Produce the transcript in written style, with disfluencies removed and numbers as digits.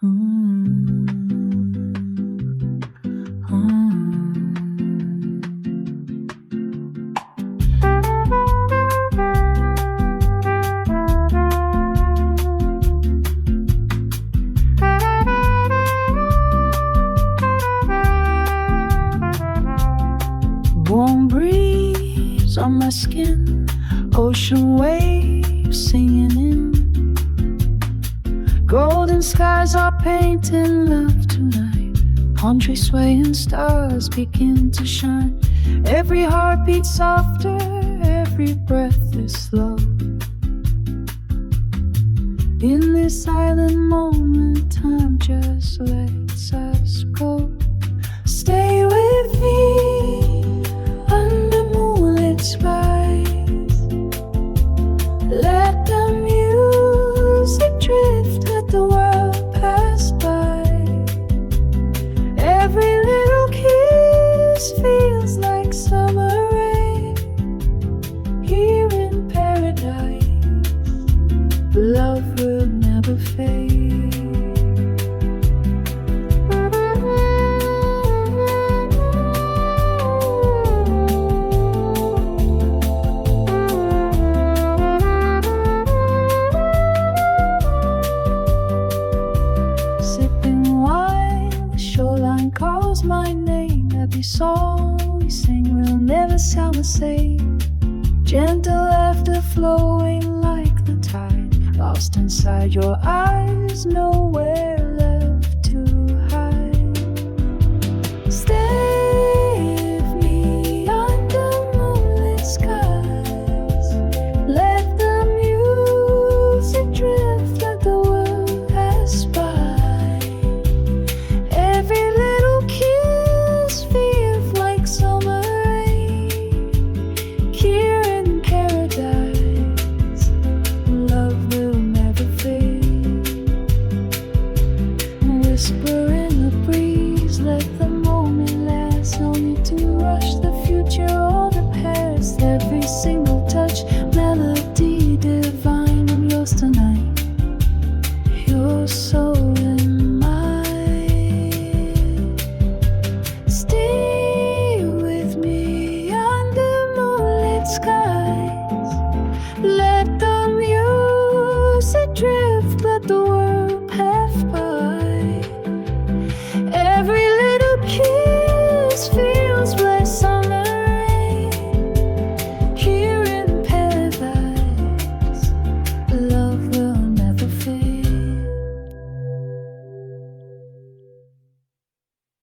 Warm breeze on my skin, ocean waves singing in. Golden skies are painting love tonight. Palm trees sway and stars begin to shine. Every heart beats softer, every breath is slow. In this silent moment, time just lets us go. Stay with me under moonlit skies. Let the music drift, let the world pass by. Every little kiss feels like summer rain. Here in paradise, love will never fade. Sipping wine, the shoreline calls my name. Every song we sing will never sound the same. Gentle laughter flowing like the tide, lost inside your eyes, nowhere left to hide. Stay with me under moonlit skies. Let the music drift, let the world pass by. Every little kiss feels like summer rain. Here in paradise, love will never fade. Whisper